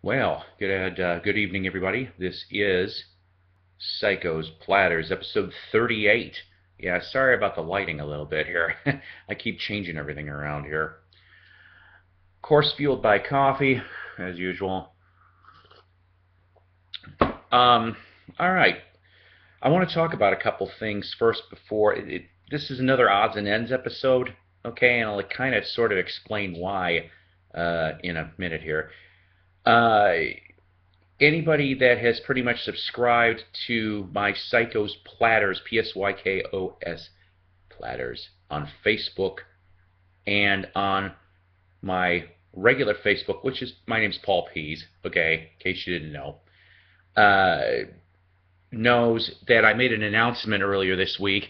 Well, good evening, everybody. This is Psycho's Platters, episode 38. Yeah, sorry about the lighting a little bit here. I keep changing everything around here. Course fueled by coffee, as usual. Um, all right. I want to talk about a couple things first before this is another odds and ends episode, okay? And I'll kind of sort of explain why in a minute here. Uh, Anybody that has pretty much subscribed to my Psycho's Platters, Psykos Platters, on Facebook and on my regular Facebook, which is my name's Paul Pease, okay, in case you didn't know, uh, knows that I made an announcement earlier this week.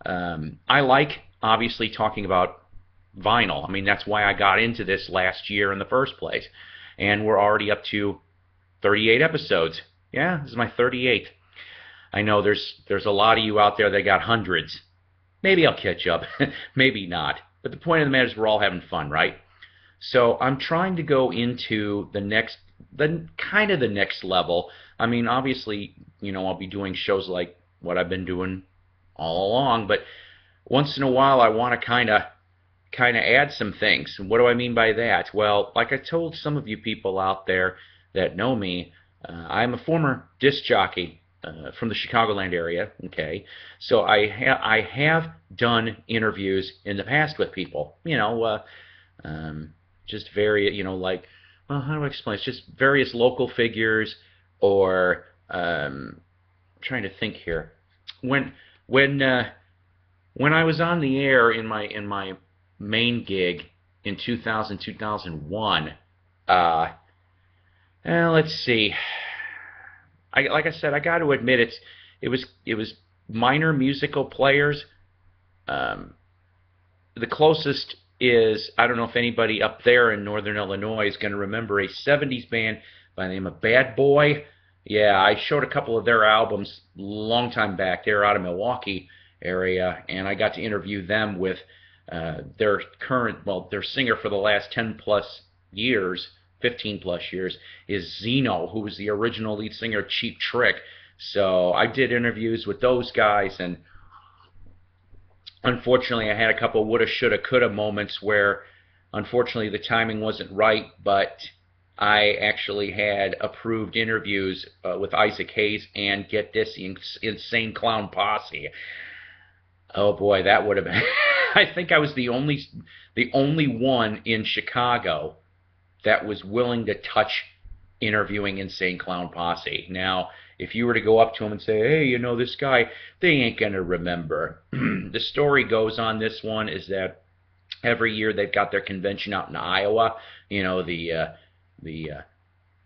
I like, obviously, talking about vinyl. I mean, that's why I got into this last year in the first place. And we're already up to 38 episodes. Yeah, this is my 38th. I know there's a lot of you out there that got hundreds. Maybe I'll catch up. Maybe not. But the point of the matter is we're all having fun, right? So I'm trying to go into the next level. I mean, obviously, I'll be doing shows like what I've been doing all along, but once in a while I want to kind of add some things. And what do I mean by that? Well, like I told some of you people out there that know me, I'm a former disc jockey from the Chicagoland area. Okay, so I have done interviews in the past with people. Just like, well, how do I explain? It's just various local figures, or I'm trying to think here. When when uh, when I was on the air in my main gig in 2001. Let's see. Like I said, I got to admit it was minor musical players. Um, the closest is, I don't know if anybody up there in Northern Illinois is going to remember a 70s band by the name of Bad Boy. Yeah, I showed a couple of their albums a long time back. They're out of Milwaukee area, and I got to interview them with their singer for the last 10 plus years, 15 plus years, is Zeno, who was the original lead singer of Cheap Trick. So I did interviews with those guys, and unfortunately I had a couple woulda, shoulda, coulda moments where unfortunately the timing wasn't right, but I actually had approved interviews with Isaac Hayes and, get this, the Insane Clown Posse. Oh boy, that would have been. I think I was the only one in Chicago that was willing to touch interviewing Insane Clown Posse. Now, if you were to go up to them and say, hey, this guy, they ain't going to remember. The story goes on this one is that every year they've got their convention out in Iowa, the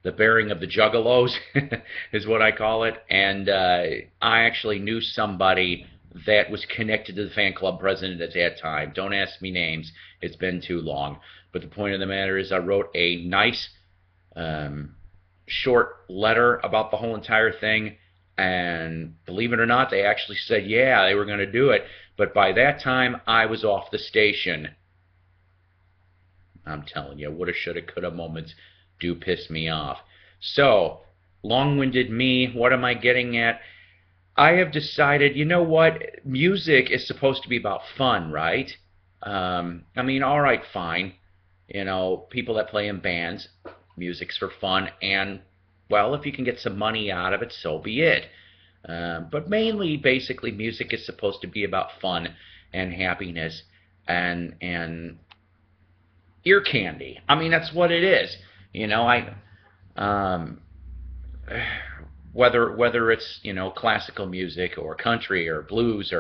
bearing of the Juggalos is what I call it. And I actually knew somebody that was connected to the fan club president at that time. Don't ask me names. It's been too long. But the point of the matter is I wrote a nice short letter about the whole entire thing, and believe it or not, they actually said, yeah, they were going to do it. But by that time, I was off the station. I'm telling you, woulda, shoulda, coulda moments do piss me off. So, long-winded me, what am I getting at? I have decided, you know what, music is supposed to be about fun, right? I mean, all right, fine. People that play in bands, music's for fun, and, well, if you can get some money out of it, so be it. But mainly, basically, music is supposed to be about fun and happiness and ear candy. I mean, that's what it is. Whether it's classical music or country or blues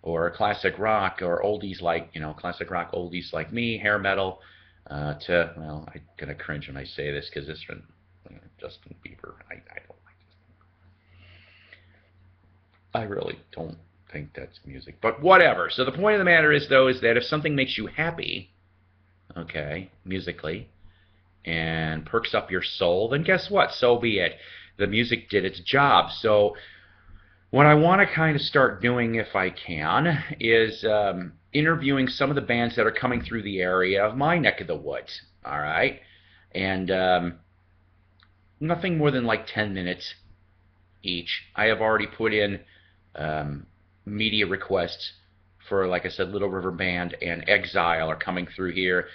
or classic rock or oldies like classic rock oldies like me, hair metal, well, I'm gonna cringe when I say this because it's from Justin Bieber. I don't like Justin. I really don't think that's music, but whatever. So the point of the matter is, though, is that if something makes you happy, okay, musically, and perks up your soul, then guess what? So be it. The music did its job. So what I want to kind of start doing, if I can, is interviewing some of the bands that are coming through the area of my neck of the woods. All right, and nothing more than like 10 minutes each. I have already put in media requests for, like I said, Little River Band and Exile are coming through here.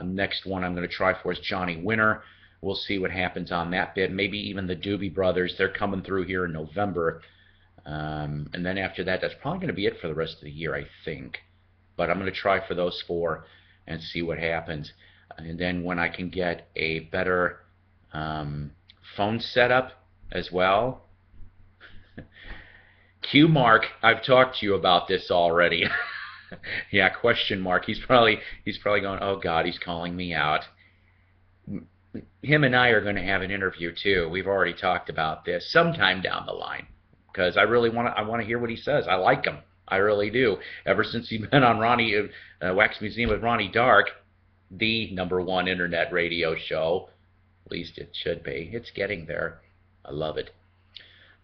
Next one I'm going to try for is Johnny Winter. We'll see what happens on that bit. Maybe even the Doobie Brothers. They're coming through here in November. And then after that, that's probably going to be it for the rest of the year, I think. But I'm going to try for those 4 and see what happens. And then when I can get a better phone setup as well. Q Mark, I've talked to you about this already. Yeah, question mark. He's probably going, oh God, he's calling me out. Him and I are going to have an interview too. We've already talked about this sometime down the line, because I want to hear what he says. I like him. I really do. Ever since he's been on Wax Museum with Ronnie Dark, the #1 internet radio show, at least it should be. It's getting there. I love it.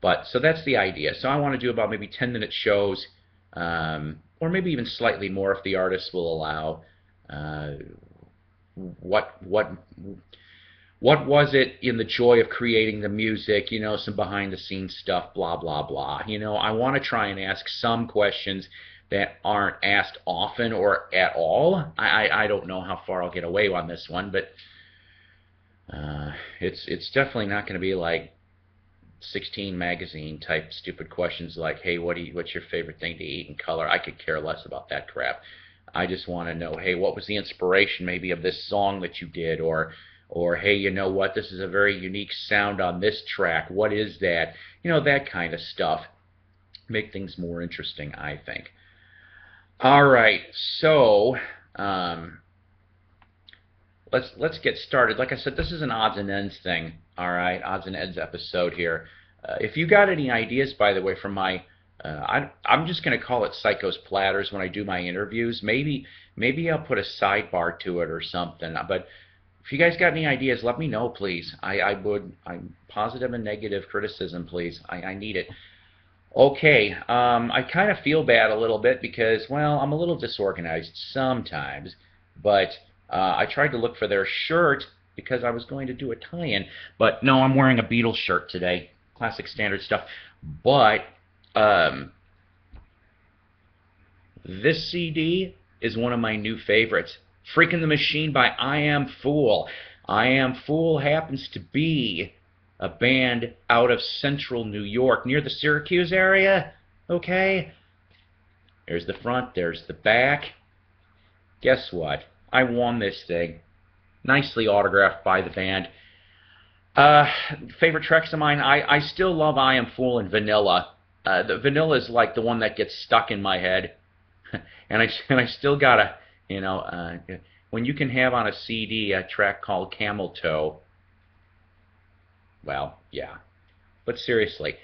But so that's the idea. So I want to do about maybe 10-minute shows, or maybe even slightly more if the artists will allow. What was it in the joy of creating the music? You know, some behind-the-scenes stuff, blah blah blah. You know, I want to try and ask some questions that aren't asked often or at all. I don't know how far I'll get away on this one, but it's definitely not going to be like 16 magazine type stupid questions like, hey, what's your favorite thing to eat and color? I could care less about that crap. I just want to know, hey, what was the inspiration maybe of this song that you did, or hey, you know what, this is a very unique sound on this track. What is that? You know, that kind of stuff. Make things more interesting, I think. All right, so let's get started. Like I said, this is an odds and ends thing. All right, odds and ends episode here. If you got any ideas, by the way, from my, I'm just going to call it Psycho's Platters when I do my interviews. Maybe I'll put a sidebar to it or something. But if you guys got any ideas, let me know, please. I'm positive and negative criticism, please. I need it. Okay, I kind of feel bad a little bit because, well, I'm a little disorganized sometimes, but I tried to look for their shirt because I was going to do a tie-in, but no, I'm wearing a Beatles shirt today. Classic standard stuff. But this CD is one of my new favorites. Freaking the Machine by I Am Fool. I Am Fool happens to be a band out of central New York, near the Syracuse area. Okay? There's the front, there's the back. Guess what? I won this thing. Nicely autographed by the band. Favorite tracks of mine, I still love I Am Fool and Vanilla. The Vanilla is like the one that gets stuck in my head. and I still gotta, you know, when you can have on a CD a track called Camel Toe, well, yeah. But seriously,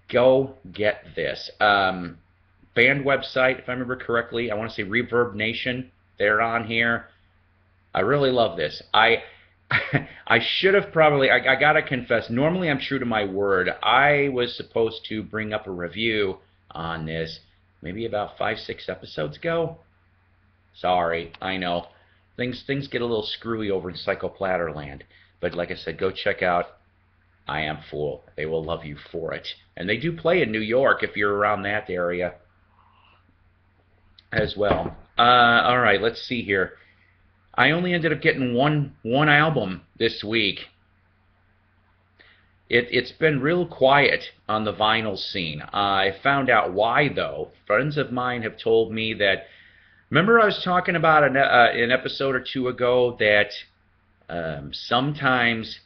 go get this. Band website, if I remember correctly, I want to say Reverb Nation. They're on here. I really love this. I should have probably, I gotta confess, normally I'm true to my word. I was supposed to bring up a review on this maybe about 5-6 episodes ago. Sorry, I know. Things get a little screwy over in Psycho Platterland. But like I said, go check out I Am Fool. They will love you for it. And they do play in New York if you're around that area as well. All right, let's see here. I only ended up getting one album this week. It's been real quiet on the vinyl scene. I found out why, though. Friends of mine have told me that, remember I was talking about an episode or two ago that sometimes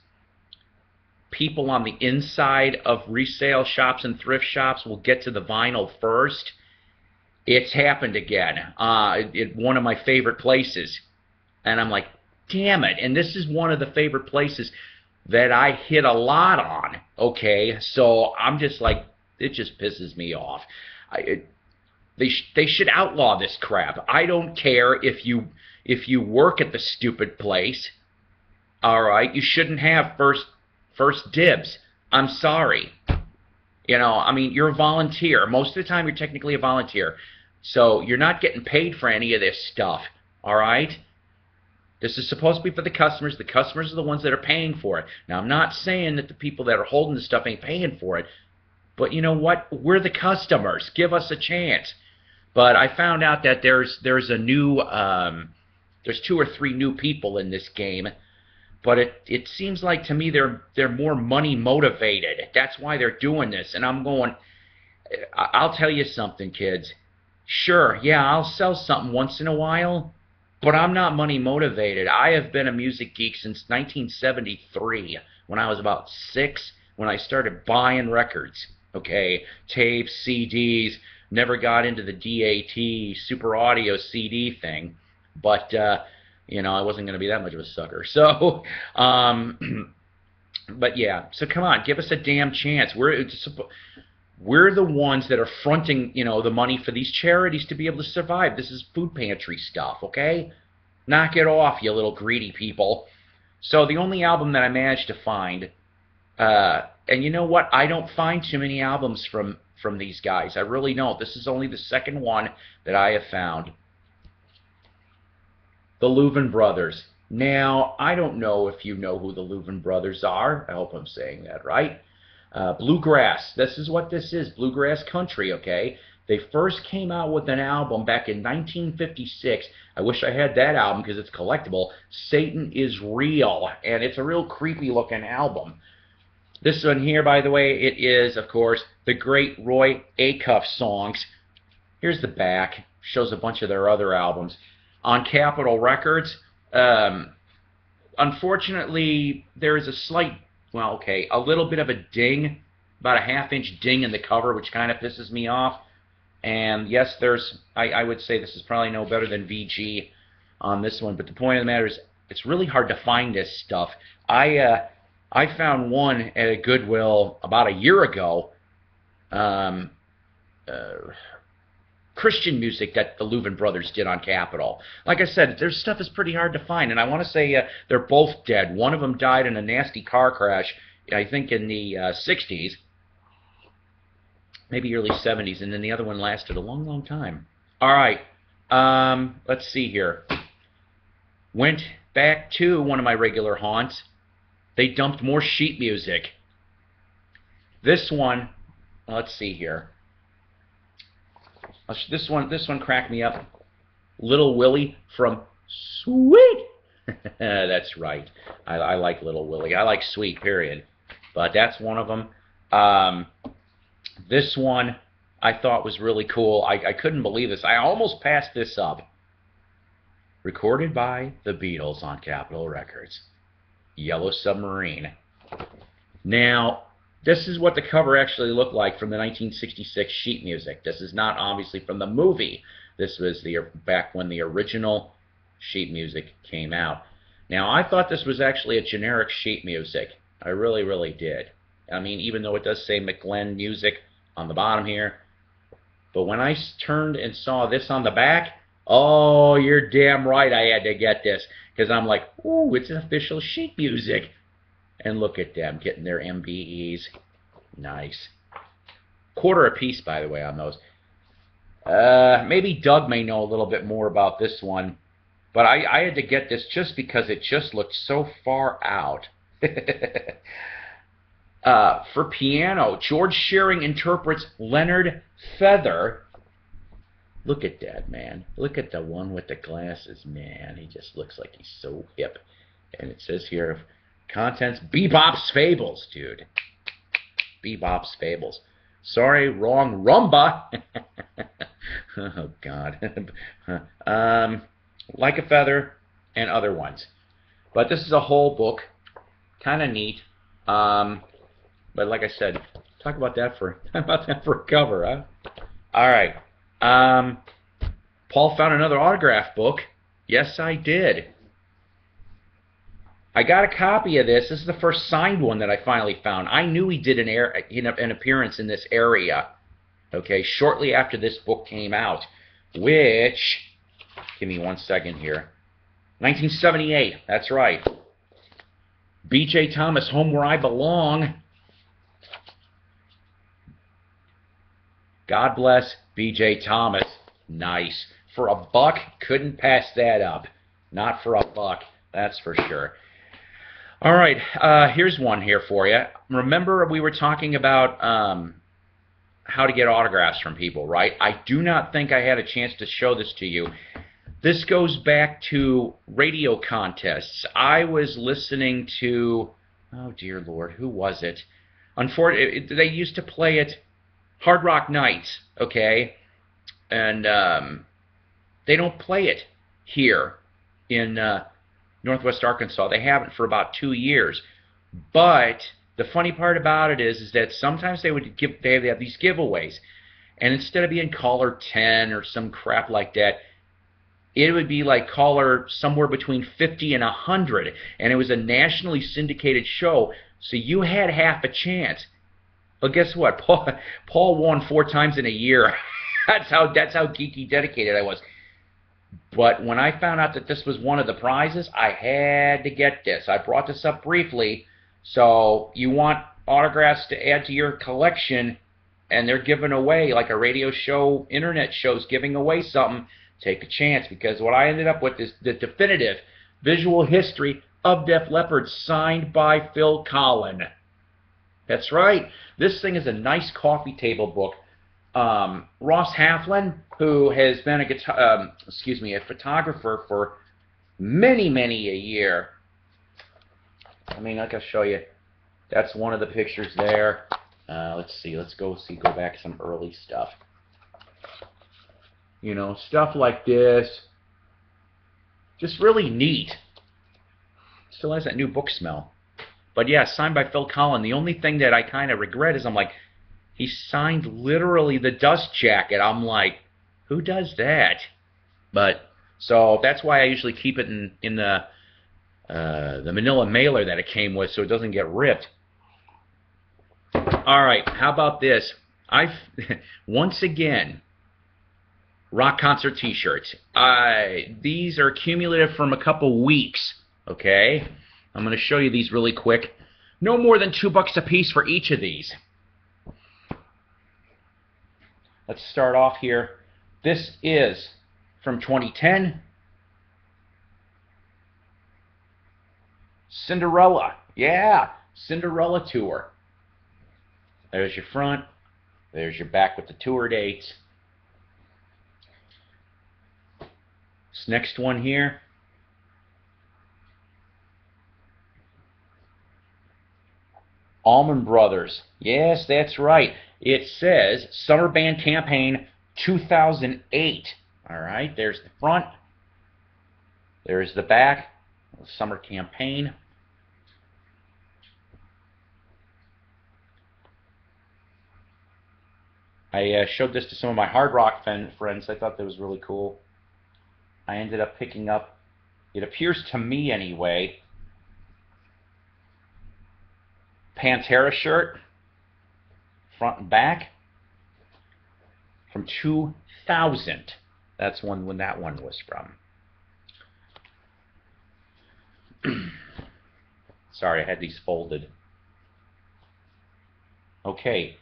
people on the inside of resale shops and thrift shops will get to the vinyl first. It's happened again at one of my favorite places. And I'm like, damn it. And this is one of the favorite places that I hit a lot on. Okay, so I'm just like, it just pisses me off. They should outlaw this crap. I don't care if you work at the stupid place. All right, you shouldn't have first dibs. I'm sorry. You know, I mean, you're a volunteer. Most of the time, you're technically a volunteer. So you're not getting paid for any of this stuff. All right? This is supposed to be for the customers. The customers are the ones that are paying for it. Now, I'm not saying that the people that are holding the stuff ain't paying for it, but you know what? We're the customers. Give us a chance. But I found out that there's a new there's 2 or 3 new people in this game, but it seems like to me they're more money motivated. That's why they're doing this. And I'm going, I'll tell you something, kids. Sure, yeah, I'll sell something once in a while, but I'm not money motivated. I have been a music geek since 1973, when I was about 6, when I started buying records. Okay, tapes, CDs, never got into the DAT, Super Audio CD thing, but, you know, I wasn't going to be that much of a sucker. So, but yeah, so come on, give us a damn chance. We're the ones that are fronting, you know, the money for these charities to be able to survive. This is food pantry stuff, okay? Knock it off, you little greedy people. So the only album that I managed to find, and you know what? I don't find too many albums from these guys. I really don't. This is only the second one that I have found. The Louvin Brothers. Now, I don't know if you know who the Louvin Brothers are. I hope I'm saying that right. Bluegrass. This is what this is. Bluegrass country, okay? They first came out with an album back in 1956. I wish I had that album because it's collectible. Satan is Real. And it's a real creepy looking album. This one here, by the way, it is, of course, the great Roy Acuff songs. Here's the back. Shows a bunch of their other albums. On Capitol Records, unfortunately, there is a slight, well, okay, a little bit of a ding, about a half-inch ding in the cover, which kind of pisses me off. And yes, I would say this is probably no better than VG on this one, but the point of the matter is, it's really hard to find this stuff. I found one at a Goodwill about a year ago, Christian music that the Louvin Brothers did on Capitol. Like I said, their stuff is pretty hard to find, and I want to say they're both dead. One of them died in a nasty car crash, I think in the 60s, maybe early 70s, and then the other one lasted a long, long time. All right, let's see here. Went back to one of my regular haunts. They dumped more sheet music. This one, let's see here. This one cracked me up. Little Willie from Sweet. That's right. I like Little Willie. I like Sweet, period. But that's one of them. This one I thought was really cool. I couldn't believe this. I almost passed this up. Recorded by the Beatles on Capitol Records. Yellow Submarine. Now, this is what the cover actually looked like from the 1966 sheet music. This is not obviously from the movie. This was back when the original sheet music came out. Now, I thought this was actually a generic sheet music. I really, really did. I mean, even though it does say McGlenn Music on the bottom here. But when I turned and saw this on the back, oh, you're damn right I had to get this. Because I'm like, ooh, it's official sheet music. And look at them getting their MBEs. Nice. Quarter a piece, by the way, on those. Maybe Doug may know a little bit more about this one. But I had to get this just because it just looked so far out. For piano, George Shearing interprets Leonard Feather. Look at that, man. Look at the one with the glasses, man. He just looks like he's so hip. And it says here, contents, Bebop's Fables, dude. Bebop's Fables. Sorry, wrong rumba. Oh, God. Like a Feather and other ones. But this is a whole book. Kind of neat. But like I said, talk about that for a cover, huh? All right. Paul found another autograph book. Yes, I did. I got a copy of this. This is the first signed one that I finally found. I knew he did an appearance in this area, okay, shortly after this book came out, which, give me 1 second here, 1978, that's right. B.J. Thomas, Home Where I Belong. God bless B.J. Thomas. Nice. For $1, couldn't pass that up. Not for a buck, that's for sure. All right, here's one here for you. Remember we were talking about how to get autographs from people, right? I do not think I had a chance to show this to you. This goes back to radio contests. I was listening to, oh dear Lord, who was it? Unfortunately, they used to play it Hard Rock Nights, okay? And they don't play it here in Northwest Arkansas. They haven't for about 2 years. But the funny part about it is that sometimes they have these giveaways, and instead of being caller 10 or some crap like that, it would be like caller somewhere between 50 and 100, and it was a nationally syndicated show, so you had half a chance. But guess what? Paul won 4 times in a year. That's how geeky dedicated I was. But when I found out that this was one of the prizes, I had to get this. I brought this up briefly. So you want autographs to add to your collection, and they're giving away, like a radio show, internet show's giving away something, take a chance, because what I ended up with is the definitive visual history of Def Leppard signed by Phil Collin. That's right. This thing is a nice coffee table book. Ross Halflin, who has been a photographer for many a year. I mean, like I'll show you. That's one of the pictures there. Let's see. Let's go back to some early stuff. You know, stuff like this. Just really neat. Still has that new book smell. But yeah, signed by Phil Collin. The only thing that I kind of regret is I'm like, he signed literally the dust jacket. I'm like, who does that? But so that's why I usually keep it in the manila mailer that it came with, so it doesn't get ripped. All right, how about this? Once again, rock concert T-shirts. These are cumulative from a couple weeks. Okay, I'm going to show you these really quick. No more than $2 a piece for each of these. Let's start off here. This is from 2010. Cinderella. Yeah, Cinderella tour. There's your front. There's your back with the tour dates. This next one here. Allman Brothers. Yes, that's right. It says Summer Band Campaign 2008. All right, there's the front. There's the back. The summer campaign. I showed this to some of my hard rock friends. I thought that was really cool. I ended up picking up, it appears to me anyway, Pantera shirt, front and back, from 2000. That's when that one was from. Sorry, I had these folded. Okay,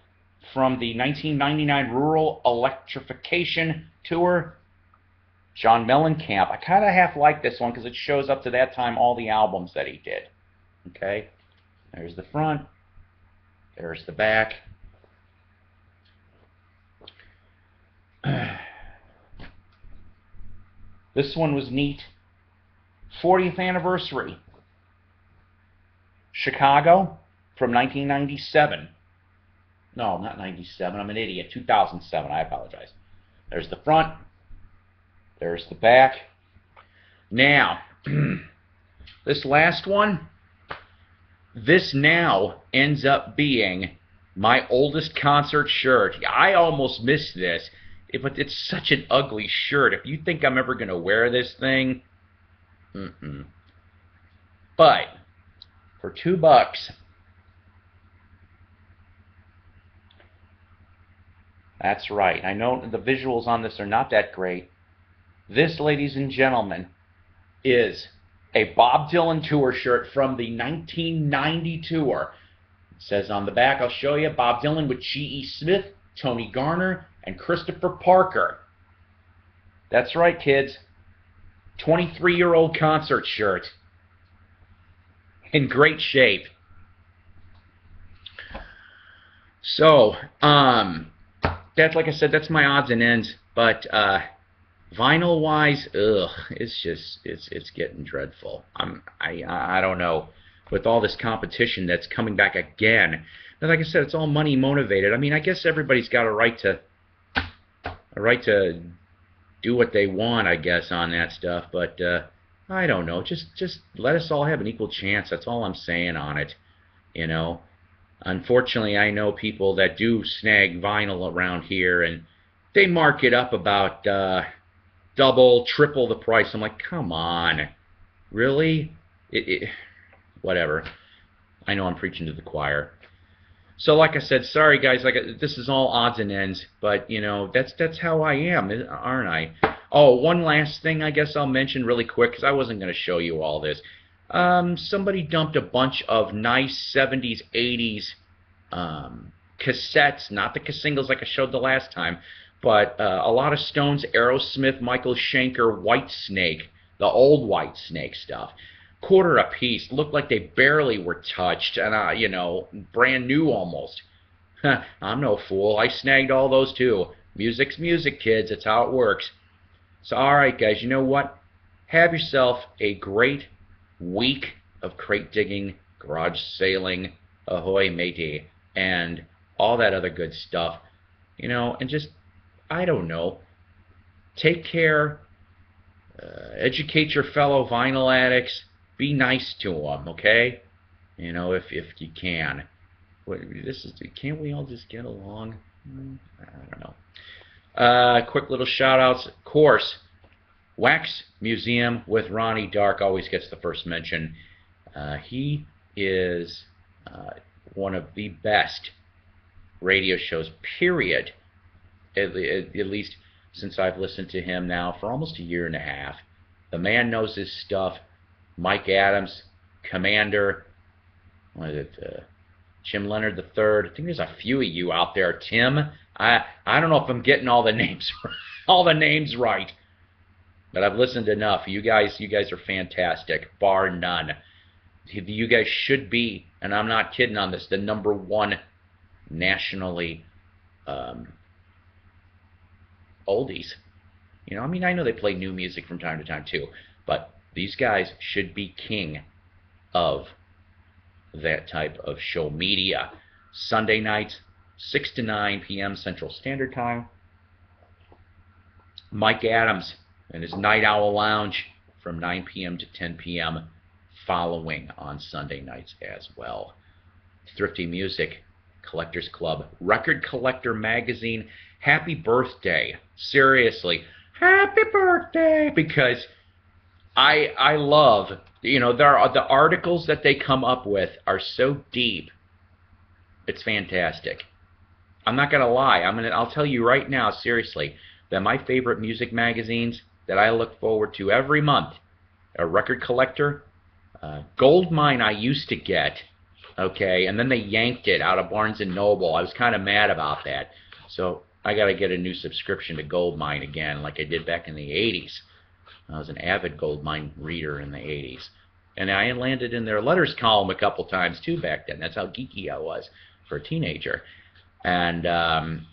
from the 1999 Rural Electrification Tour, John Mellencamp. I kind of half like this one because it shows up to that time all the albums that he did. Okay, there's the front, there's the back. This one was neat. 40th anniversary. Chicago from 1997. No, not 97. I'm an idiot. 2007. I apologize. There's the front. There's the back. Now, this last one, this now ends up being my oldest concert shirt. I almost missed this, but it's such an ugly shirt. If you think I'm ever going to wear this thing, But for $2, that's right. I know the visuals on this are not that great. This, ladies and gentlemen, is a Bob Dylan tour shirt from the 1990 tour. It says on the back, I'll show you, Bob Dylan with G.E. Smith, Tony Garner, and Christopher Parker. That's right, kids. 23-year-old concert shirt. In great shape. So, that's, like I said, that's my odds and ends. But vinyl wise, it's just it's getting dreadful. I don't know, with all this competition that's coming back again. But like I said, it's all money motivated. I mean, I guess everybody's got a right to do what they want, I guess, on that stuff. But I don't know. Just let us all have an equal chance. That's all I'm saying on it. You know. Unfortunately, I know people that do snag vinyl around here, and they mark it up about double, triple the price. I'm like, come on, really? Whatever. I know I'm preaching to the choir. So, like I said, sorry guys. This is all odds and ends, but you know that's how I am, aren't I? Oh, one last thing I guess I'll mention really quick, because I wasn't going to show you all this. Somebody dumped a bunch of nice 70s, 80s cassettes, not the singles like I showed the last time, but a lot of Stones, Aerosmith, Michael Schenker, Whitesnake, the old Whitesnake stuff. Quarter a piece, looked like they barely were touched, and you know, brand new almost. I'm no fool. I snagged all those too. Music's music, kids. That's how it works. So, all right, guys. You know what? Have yourself a great week of crate digging, garage sailing, ahoy matey, and all that other good stuff. You know, and just, I don't know, take care, educate your fellow vinyl addicts, be nice to them, okay? You know, if you can. Can't we all just get along? I don't know. Quick little shout outs, of course. Wax Museum with Ronnie Dark always gets the first mention. He is one of the best radio shows, period, at least since I've listened to him now for almost a year and a half. The man knows his stuff. Mike Adams, Commander, what is it, Jim Leonard III. I think there's a few of you out there. Tim, I don't know if I'm getting all the names right. But I've listened enough. You guys are fantastic, bar none. You guys should be, and I'm not kidding on this, the #1 nationally oldies. You know, I mean, I know they play new music from time to time too, but these guys should be king of that type of show media. Sunday nights, 6 to 9 p.m. Central Standard Time. Mike Adams and his Night Owl Lounge from 9 p.m. to 10 p.m. following on Sunday nights as well. Thrifty Music, Collectors Club, Record Collector Magazine. Happy birthday. Seriously, happy birthday, because I love, you know, the articles that they come up with are so deep. It's fantastic. I'm not gonna lie. I'll tell you right now, seriously, that my favorite music magazines that I look forward to every month are Record Collector, Goldmine. I used to get, okay, and then they yanked it out of Barnes and Noble. I was kind of mad about that, so I got to get a new subscription to Goldmine again, like I did back in the 80s. I was an avid Goldmine reader in the 80s. And I landed in their letters column a couple times, too, back then. That's how geeky I was for a teenager. And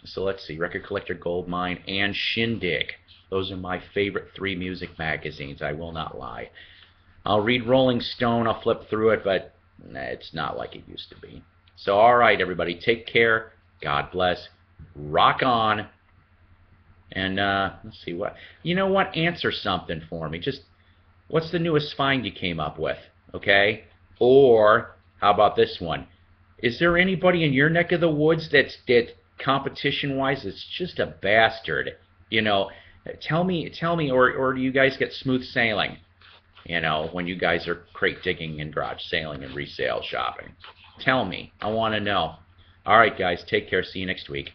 so let's see, Record Collector, Goldmine, and Shindig. Those are my favorite 3 music magazines, I will not lie. I'll read Rolling Stone, I'll flip through it, but it's not like it used to be. So, all right, everybody, take care. God bless. Rock on. And let's see what, you know what, answer something for me. Just, what's the newest find you came up with, okay? Or how about this one? Is there anybody in your neck of the woods that competition-wise is just a bastard? You know, tell me, or do you guys get smooth sailing? You know, when you guys are crate digging and garage sailing and resale shopping. Tell me. I want to know. All right, guys, take care. See you next week.